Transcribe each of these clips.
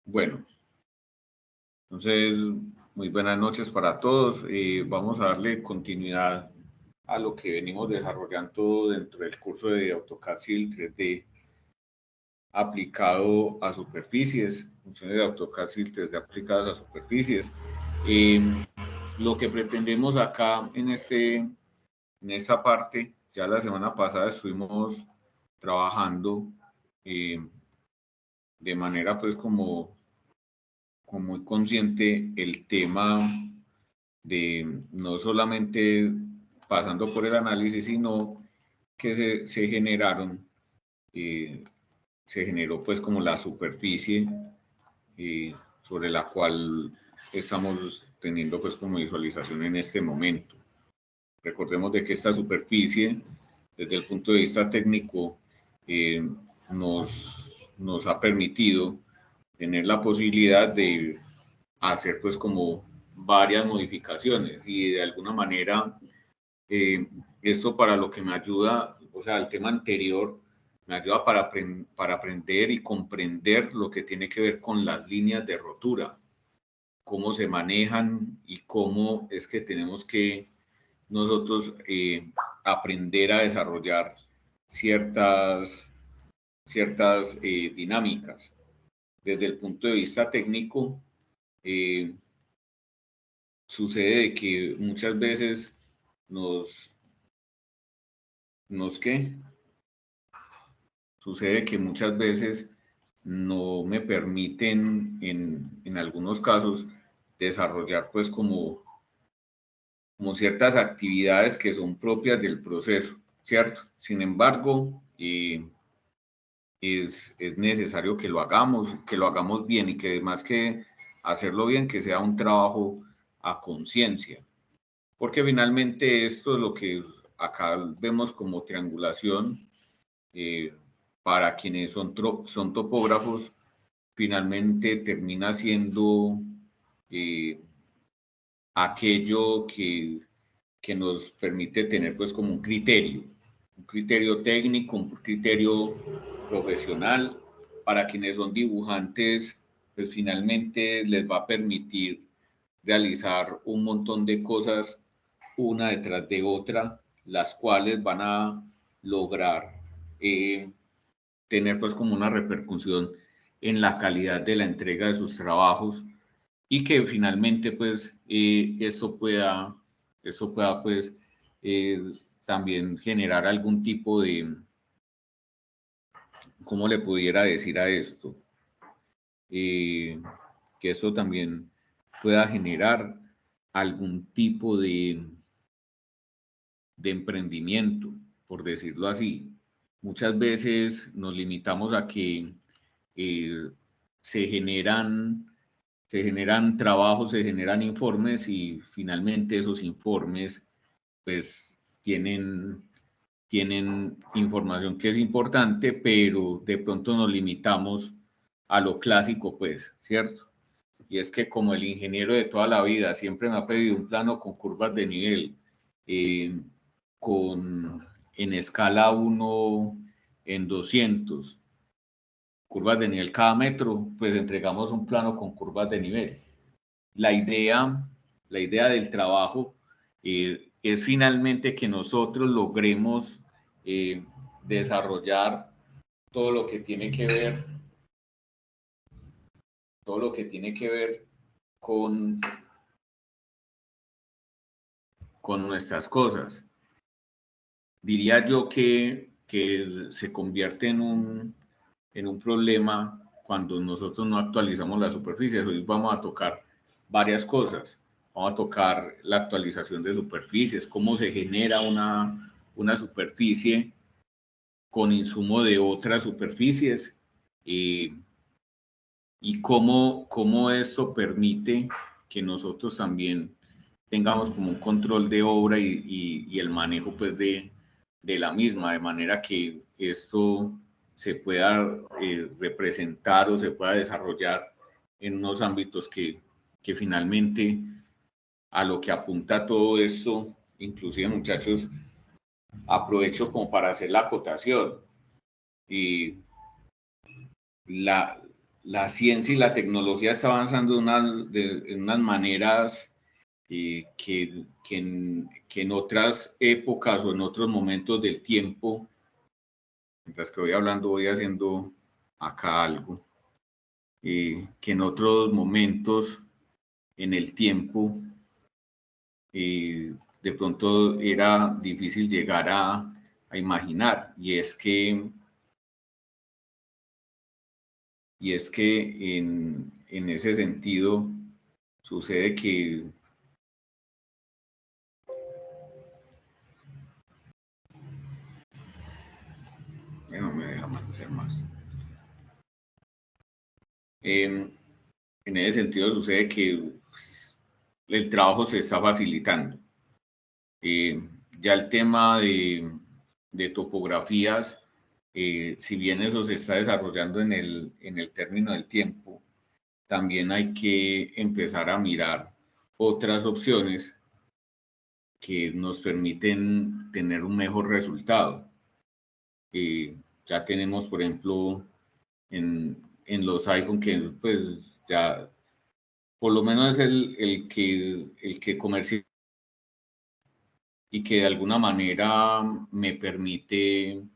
Bueno, entonces, muy buenas noches para todos. Vamos a darle continuidad a lo que venimos desarrollando dentro del curso de AutoCAD Civil 3D aplicado a superficies, funciones de AutoCAD Civil 3D aplicadas a superficies. Lo que pretendemos acá en esta parte, ya la semana pasada estuvimos trabajando de manera pues como muy consciente el tema de no solamente pasando por el análisis, sino que se generó pues como la superficie sobre la cual estamos teniendo pues como visualización en este momento. Recordemos de que esta superficie, desde el punto de vista técnico, nos ha permitido tener la posibilidad de hacer pues como varias modificaciones y de alguna manera esto para lo que me ayuda, o sea, el tema anterior me ayuda para aprender y comprender lo que tiene que ver con las líneas de rotura, cómo se manejan y cómo es que tenemos que nosotros aprender a desarrollar ciertas dinámicas. Desde el punto de vista técnico, eh, sucede que muchas veces ¿qué? Sucede que muchas veces no me permiten en algunos casos desarrollar pues como ciertas actividades que son propias del proceso, ¿cierto? Sin embargo, es necesario que lo hagamos bien y que además que hacerlo bien, que sea un trabajo a conciencia. Porque finalmente esto es lo que acá vemos como triangulación, para quienes son topógrafos, finalmente termina siendo eh, aquello que nos permite tener pues como un criterio técnico, un criterio profesional. Para quienes son dibujantes, pues finalmente les va a permitir realizar un montón de cosas una detrás de otra, las cuales van a lograr tener pues como una repercusión en la calidad de la entrega de sus trabajos y que finalmente pues eso pueda pues eh, también generar algún tipo de, ¿cómo le pudiera decir a esto? Que esto también pueda generar algún tipo de emprendimiento, por decirlo así. Muchas veces nos limitamos a que eh, se generan, se generan trabajos, se generan informes y finalmente esos informes pues tienen información que es importante, pero de pronto nos limitamos a lo clásico, pues, ¿cierto? Y es que como el ingeniero de toda la vida siempre me ha pedido un plano con curvas de nivel, eh, en escala 1:200, curvas de nivel cada metro, pues entregamos un plano con curvas de nivel. La idea, la idea del trabajo es finalmente que nosotros logremos eh, desarrollar todo lo que tiene que ver, todo lo que tiene que ver con, con nuestras cosas. Diría yo que se convierte en un problema cuando nosotros no actualizamos las superficies. Hoy vamos a tocar varias cosas. Vamos a tocar la actualización de superficies, cómo se genera una superficie con insumo de otras superficies, eh, y cómo esto permite que nosotros también tengamos como un control de obra y el manejo pues de la misma, de manera que esto se pueda representar o se pueda desarrollar en unos ámbitos que finalmente a lo que apunta todo esto, inclusive muchachos, aprovecho como para hacer la acotación. Y la, la ciencia y la tecnología está avanzando en unas maneras que en otras épocas o en otros momentos del tiempo, mientras que voy hablando, voy haciendo acá algo, que en otros momentos en el tiempo de pronto era difícil llegar a imaginar, y es que en ese sentido sucede que no me deja hacer más. En ese sentido sucede que pues, el trabajo se está facilitando. Ya el tema de topografías, si bien eso se está desarrollando en el término del tiempo, también hay que empezar a mirar otras opciones que nos permiten tener un mejor resultado. Ya tenemos, por ejemplo, en los iPhone que pues ya por lo menos es el que comercia y que de alguna manera me permite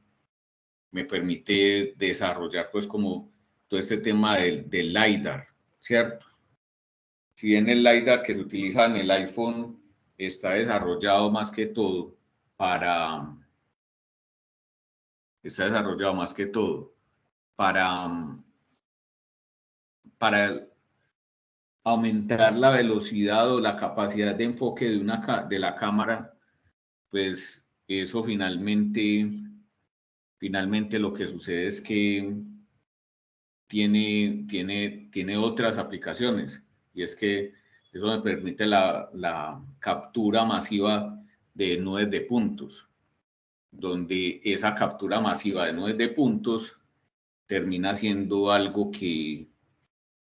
desarrollar pues como todo este tema del LiDAR, ¿cierto? Si bien el LiDAR que se utiliza en el iPhone está desarrollado más que todo para, está desarrollado más que todo para aumentar la velocidad o la capacidad de enfoque de la cámara, pues eso finalmente lo que sucede es que tiene otras aplicaciones, y es que eso me permite la captura masiva de nubes de puntos, donde esa captura masiva de nubes de puntos termina siendo algo que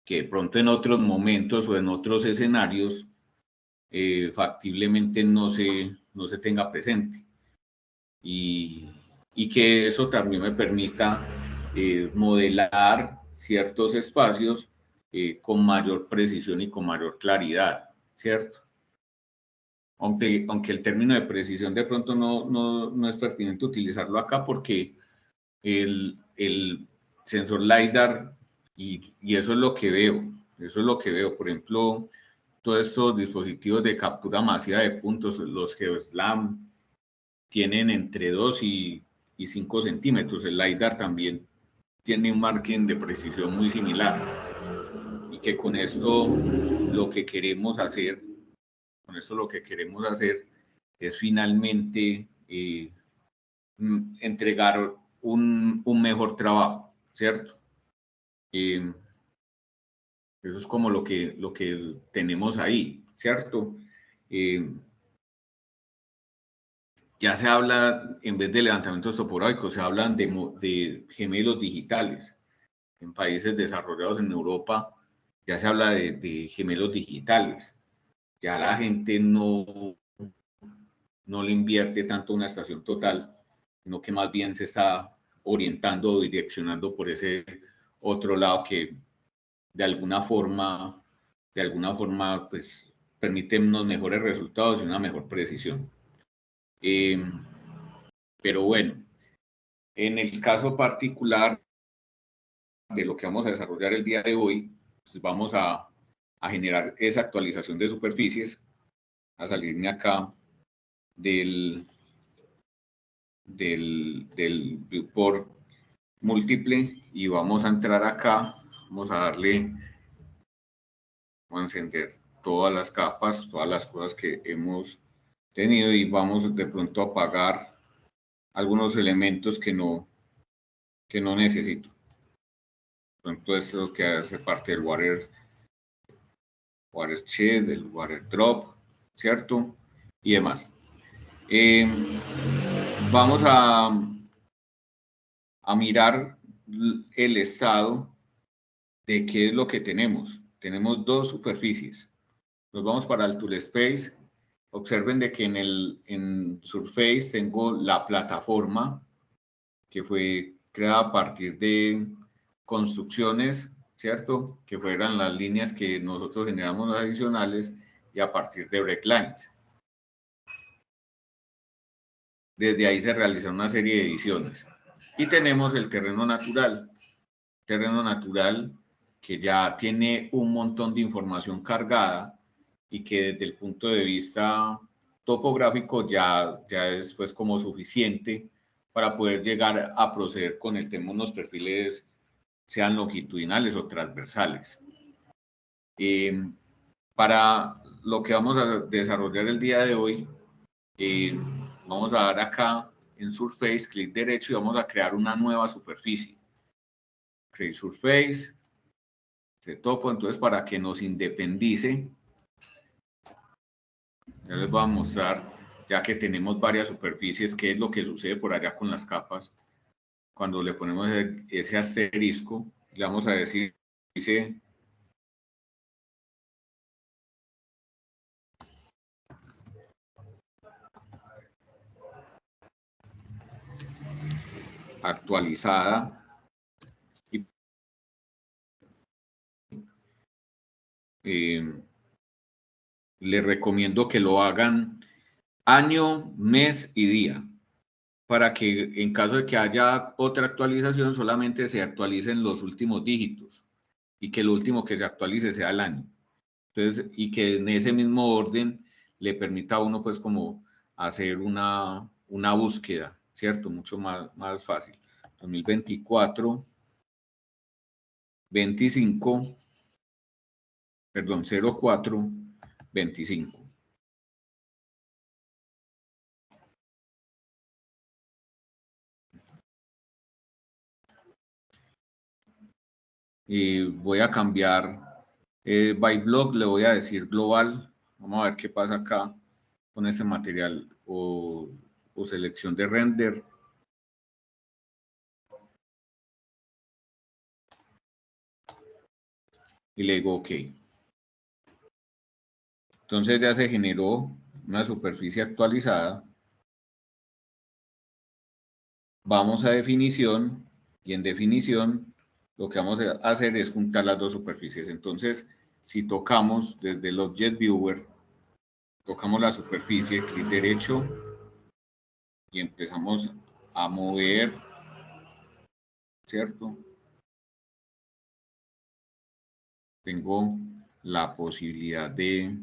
de pronto en otros momentos o en otros escenarios factiblemente no se tenga presente. Y que eso también me permita modelar ciertos espacios con mayor precisión y con mayor claridad, ¿cierto? Aunque el término de precisión de pronto no es pertinente utilizarlo acá porque el sensor LiDAR, y eso es lo que veo, por ejemplo, todos estos dispositivos de captura masiva de puntos, los GeoSLAM, tienen entre 2 y 5 centímetros. El LiDAR también tiene un margen de precisión muy similar, y que con esto lo que queremos hacer, es finalmente entregar un mejor trabajo, ¿cierto? Eso es como lo que tenemos ahí, ¿cierto? Ya se habla, en vez de levantamientos topográficos, se hablan de gemelos digitales. En países desarrollados en Europa ya se habla de gemelos digitales. Ya la gente no le invierte tanto una estación total, sino que más bien se está orientando o direccionando por ese otro lado que de alguna forma, pues permite unos mejores resultados y una mejor precisión. Pero bueno, en el caso particular de lo que vamos a desarrollar el día de hoy, pues vamos a generar esa actualización de superficies, a salirme acá del viewport múltiple, y vamos a entrar acá, vamos a encender todas las capas, todas las cosas que hemos tenido, y vamos de pronto a apagar algunos elementos que no necesito. Por ejemplo, esto que hace parte del watershed, del water drop, ¿cierto? Y demás. Vamos a mirar el estado de qué es lo que tenemos. Tenemos dos superficies. Nos vamos para el Tool Space. Observen de que en Surface tengo la plataforma que fue creada a partir de construcciones ¿cierto? Que fueran las líneas que nosotros generamos adicionales y a partir de breaklines. Desde ahí se realizaron una serie de ediciones. Y tenemos el terreno natural que ya tiene un montón de información cargada y que desde el punto de vista topográfico ya es pues como suficiente para poder llegar a proceder con el tema de unos perfiles sean longitudinales o transversales. Para lo que vamos a desarrollar el día de hoy, vamos a dar acá en Surface, clic derecho y vamos a crear una nueva superficie. Create Surface, se topo, entonces para que nos independice, ya les voy a mostrar, ya que tenemos varias superficies, qué es lo que sucede por allá con las capas. Cuando le ponemos ese asterisco, le vamos a decir, dice, actualizada. Les recomiendo que lo hagan año, mes y día, para que en caso de que haya otra actualización solamente se actualicen los últimos dígitos y que lo último que se actualice sea el año. Entonces, y que en ese mismo orden le permita a uno pues como hacer una búsqueda, ¿cierto? Mucho más fácil. 2024, 25, perdón, 04, 25. Y voy a cambiar by block, le voy a decir global. Vamos a ver qué pasa acá con este material o selección de render. Y le digo OK. Entonces ya se generó una superficie actualizada. Vamos a definición y en definición lo que vamos a hacer es juntar las dos superficies. Entonces, si tocamos desde el Object Viewer, tocamos la superficie, clic derecho y empezamos a mover, ¿cierto? Tengo la posibilidad de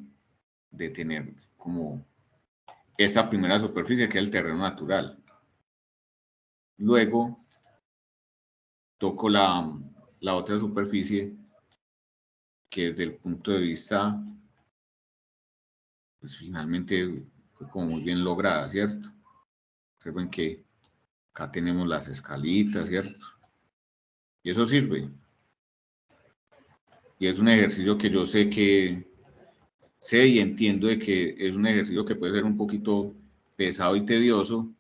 tener como esta primera superficie que es el terreno natural. Luego toco la otra superficie que desde el punto de vista, pues finalmente fue como muy bien lograda, ¿cierto? Observen que acá tenemos las escalitas, ¿cierto? Y eso sirve. Y es un ejercicio que yo sé y entiendo de que es un ejercicio que puede ser un poquito pesado y tedioso,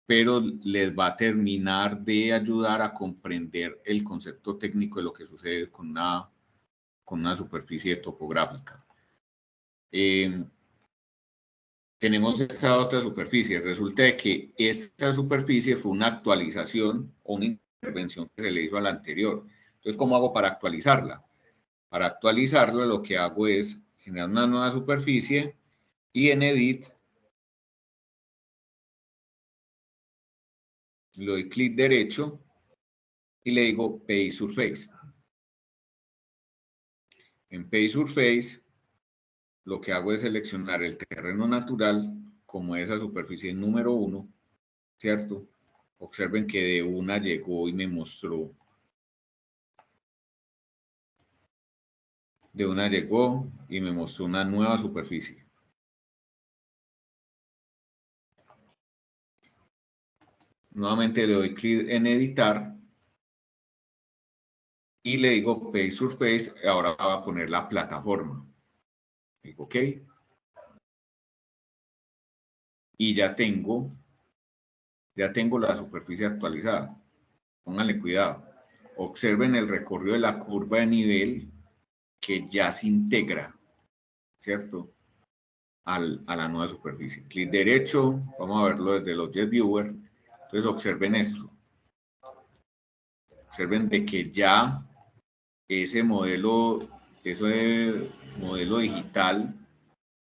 pero les va a terminar de ayudar a comprender el concepto técnico de lo que sucede con una superficie topográfica. Tenemos esta otra superficie. Resulta de que esta superficie fue una actualización o una intervención que se le hizo a la anterior. Entonces, ¿cómo hago para actualizarla? Para actualizarla lo que hago es generar una nueva superficie y en Edit le doy clic derecho y le digo Paste Surface. En Paste Surface lo que hago es seleccionar el terreno natural como esa superficie número 1, ¿cierto? Observen que de una llegó y me mostró. De una llegó y me mostró una nueva superficie. Nuevamente le doy clic en editar y le digo Paste Surface. Ahora va a poner la plataforma. Digo OK. Y ya tengo la superficie actualizada. Pónganle cuidado. Observen el recorrido de la curva de nivel que ya se integra, ¿cierto? A la nueva superficie. Clic derecho, vamos a verlo desde el Object Viewer. Entonces observen esto. Observen de que ya ese modelo digital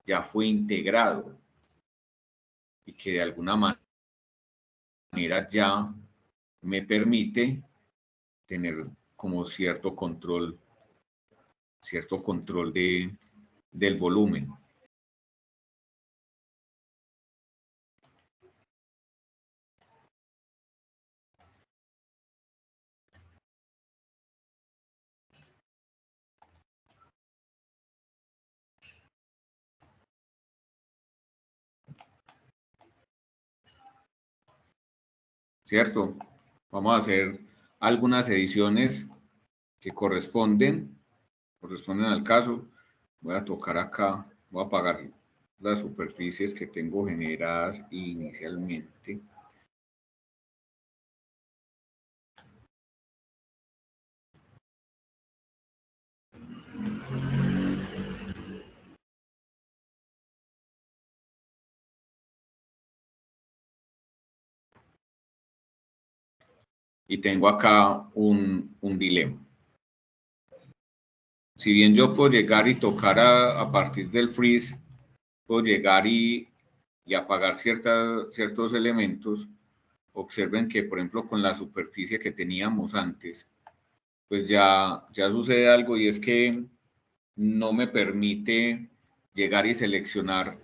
ya fue integrado y que de alguna manera ya me permite tener como cierto control del volumen. ¿Cierto? Vamos a hacer algunas ediciones que corresponden al caso. Voy a tocar acá, voy a apagar las superficies que tengo generadas inicialmente. Y tengo acá un dilema. Si bien yo puedo llegar y tocar a partir del freeze, puedo llegar y apagar ciertos elementos. Observen que, por ejemplo, con la superficie que teníamos antes, pues ya sucede algo, y es que no me permite llegar y seleccionar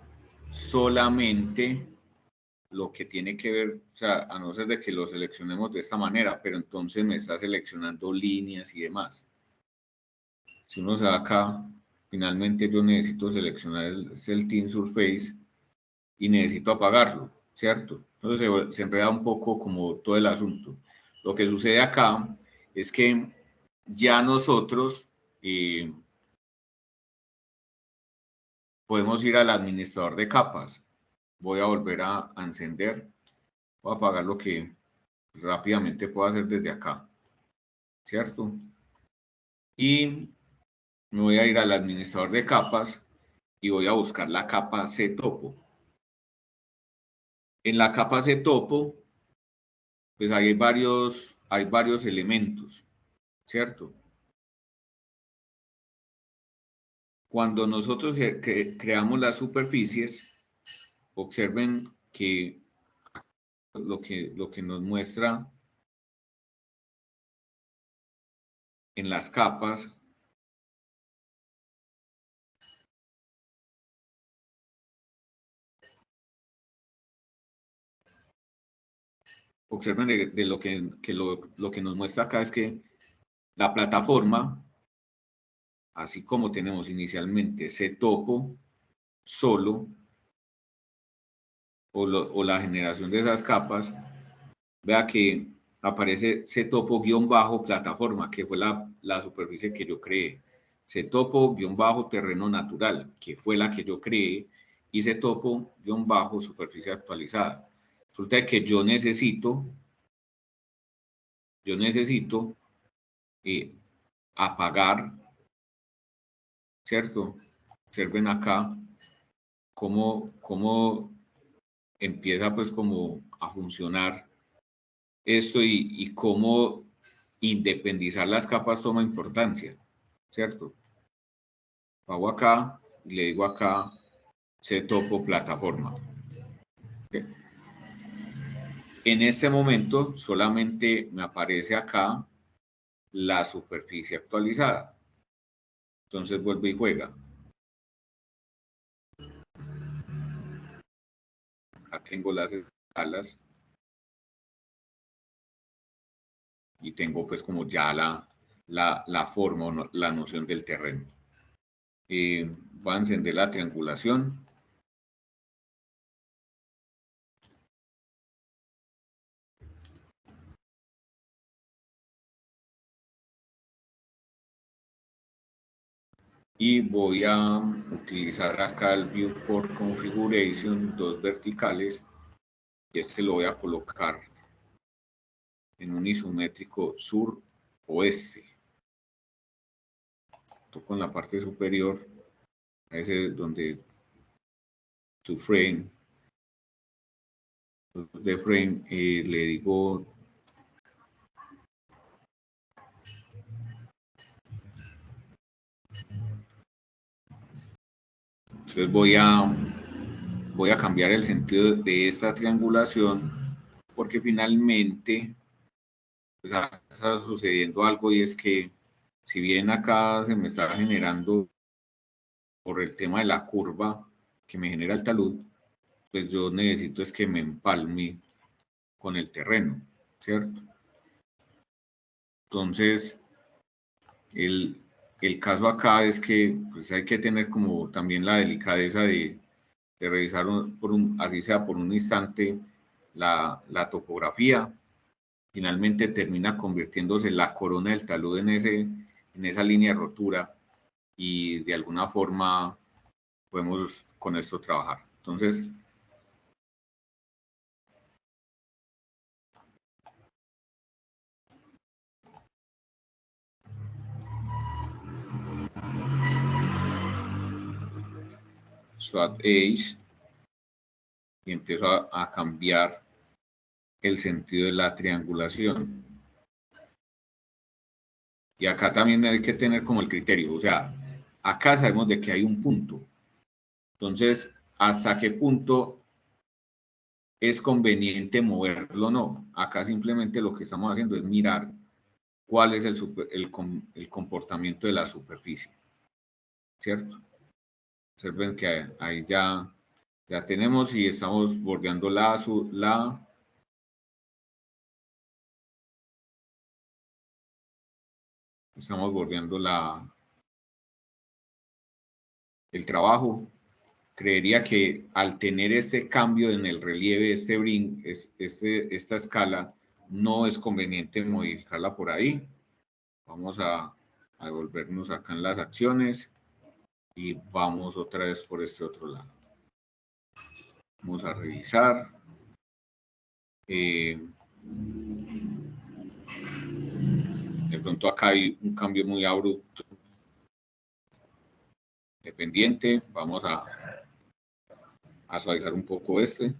solamente lo que tiene que ver, o sea, a no ser de que lo seleccionemos de esta manera, pero entonces me está seleccionando líneas y demás. Si uno se va acá, finalmente yo necesito seleccionar el Team Surface y necesito apagarlo, ¿cierto? Entonces se enreda un poco como todo el asunto. Lo que sucede acá es que ya nosotros podemos ir al administrador de capas. Voy a volver a encender. Voy a apagar lo que rápidamente puedo hacer desde acá, ¿cierto? Y me voy a ir al administrador de capas y voy a buscar la capa C-Topo. En la capa C-Topo, pues hay varios elementos, ¿cierto? Cuando nosotros creamos las superficies, observen que lo que nos muestra en las capas observen de lo que nos muestra acá es que la plataforma, así como tenemos inicialmente C-Topo solo, o la generación de esas capas, vea que aparece C-Topo-plataforma, que fue la superficie que yo creé. C-Topo-terreno natural, que fue la que yo creé, y C-Topo-superficie actualizada. Resulta que yo necesito apagar, ¿cierto? Observen acá cómo empieza pues como a funcionar esto, y cómo independizar las capas toma importancia, ¿cierto? Hago acá y le digo acá C-Topo plataforma. ¿Okay? En este momento solamente me aparece acá la superficie actualizada. Entonces vuelve y juega. Acá tengo las escalas y tengo pues como ya la forma o la noción del terreno. Voy a encender la triangulación. Y voy a utilizar acá el Viewport Configuration, 2 verticales, y este lo voy a colocar en un isométrico sur-oeste. Toco en la parte superior, ese es donde to frame, de frame, le digo Entonces voy a cambiar el sentido de esta triangulación porque finalmente pues, está sucediendo algo y es que si bien acá se me está generando por el tema de la curva que me genera el talud, pues yo necesito es que me empalme con el terreno, ¿cierto? Entonces, el caso acá es que pues hay que tener como también la delicadeza de revisar así sea por un instante la topografía. Finalmente termina convirtiéndose la corona del talud en esa línea de rotura y de alguna forma podemos con esto trabajar. Entonces, swap edge y empiezo a cambiar el sentido de la triangulación. Y acá también hay que tener como el criterio, o sea, acá sabemos de que hay un punto. Entonces, ¿hasta qué punto es conveniente moverlo o no? Acá simplemente lo que estamos haciendo es mirar cuál es el comportamiento de la superficie, ¿cierto? Observen que ahí ya tenemos y estamos bordeando estamos bordeando el trabajo. Creería que al tener este cambio en el relieve, esta escala, no es conveniente modificarla por ahí. Vamos a devolvernos acá en las acciones y vamos otra vez por este otro lado. Vamos a revisar. De pronto acá hay un cambio muy abrupto de pendiente. Vamos a suavizar un poco este.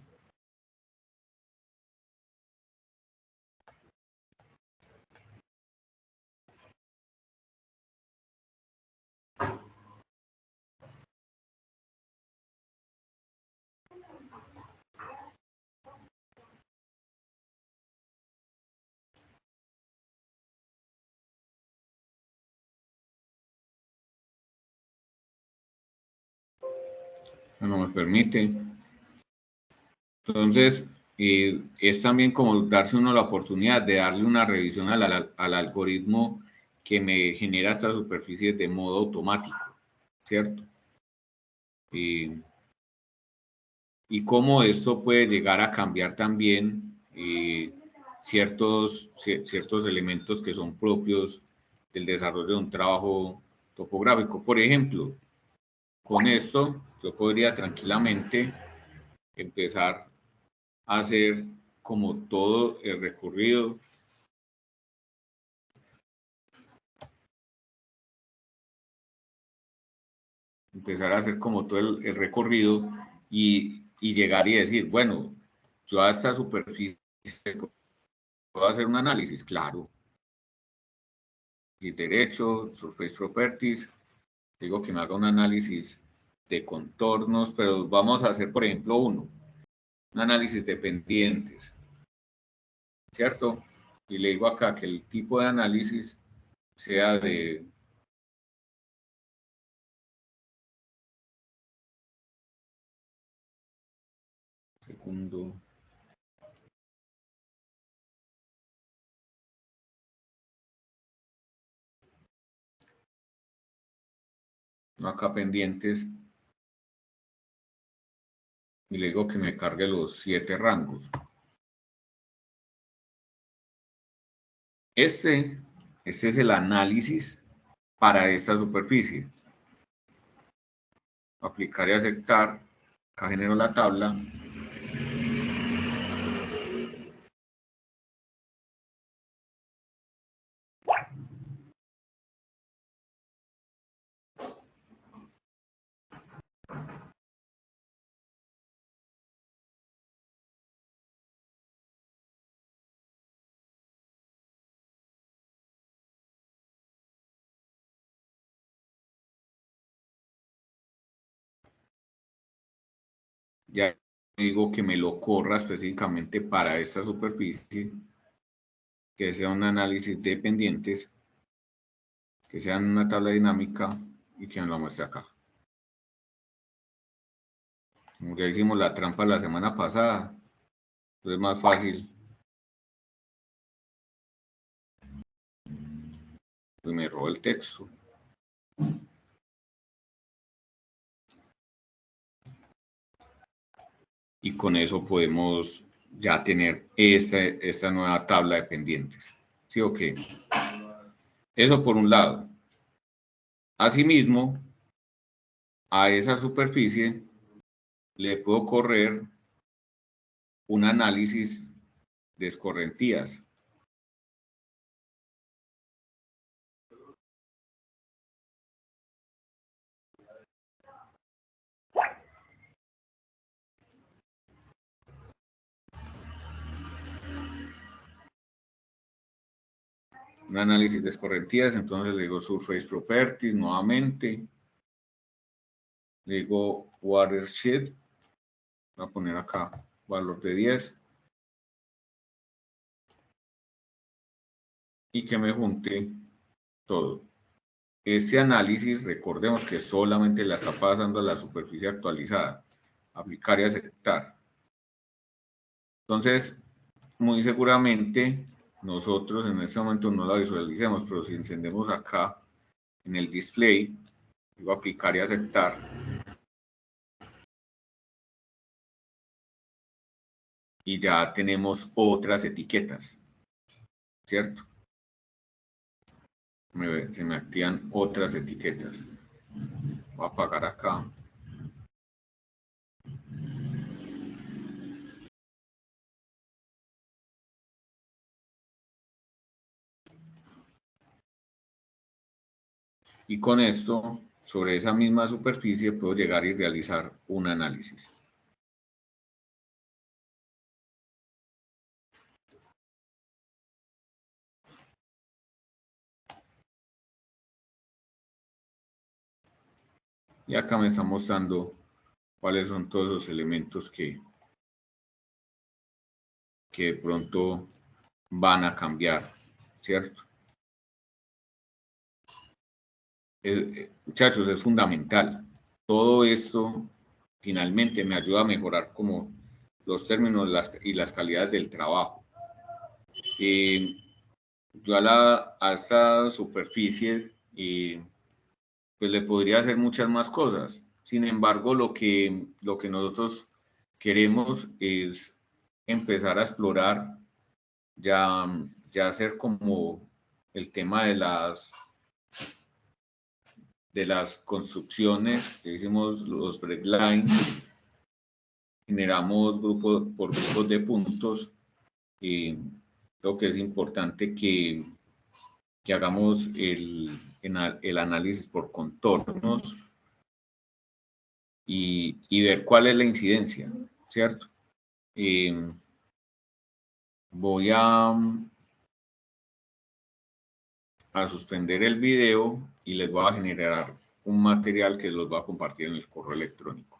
No me permite. Entonces, es también como darse uno la oportunidad de darle una revisión al algoritmo que me genera estas superficies de modo automático, ¿cierto? Y cómo esto puede llegar a cambiar también ciertos elementos que son propios del desarrollo de un trabajo topográfico. Por ejemplo, con esto yo podría tranquilamente empezar a hacer como todo el recorrido. Empezar a hacer como todo el recorrido y llegar y decir, bueno, yo a esta superficie puedo hacer un análisis, claro. Y derecho, Surface Properties, digo que me haga un análisis de contornos, pero vamos a hacer, por ejemplo, un análisis de pendientes, ¿cierto? Y le digo acá que el tipo de análisis sea de segundo. Acá pendientes y le digo que me cargue los 7 rangos. Este es el análisis para esta superficie. Aplicar y aceptar. Acá genero la tabla. ya digo que me lo corra específicamente para esta superficie, que sea un análisis de pendientes, que sea en una tabla dinámica y que me lo muestre acá. Como ya hicimos la trampa la semana pasada, entonces es más fácil. Pues me robó el texto. Y con eso podemos ya tener esta nueva tabla de pendientes. ¿Sí o qué? Eso por un lado. Asimismo, a esa superficie le puedo correr un análisis de escorrentías. Un análisis de escorrentías, entonces le digo Surface Properties nuevamente. Le digo Watershed. Voy a poner acá valor de 10. Y que me junte todo. Este análisis, recordemos que solamente la está pasando a la superficie actualizada. Aplicar y aceptar. Entonces, muy seguramente nosotros en este momento no la visualicemos, pero si encendemos acá en el display, digo aplicar y aceptar. Y ya tenemos otras etiquetas, ¿cierto? Se me activan otras etiquetas. Voy a apagar acá. Y con esto, sobre esa misma superficie, puedo llegar y realizar un análisis. Y acá me está mostrando cuáles son todos los elementos que de pronto van a cambiar, ¿cierto? Muchachos, es fundamental. Todo esto finalmente me ayuda a mejorar como los términos y las calidades del trabajo. Yo a esta superficie pues le podría hacer muchas más cosas. Sin embargo, lo que nosotros queremos es empezar a explorar, ya hacer como el tema de las construcciones, que hicimos los breaklines, generamos grupos por grupos de puntos. Creo que es importante que hagamos el análisis por contornos y ver cuál es la incidencia, ¿cierto? Voy a suspender el video y les voy a generar un material que los voy a compartir en el correo electrónico.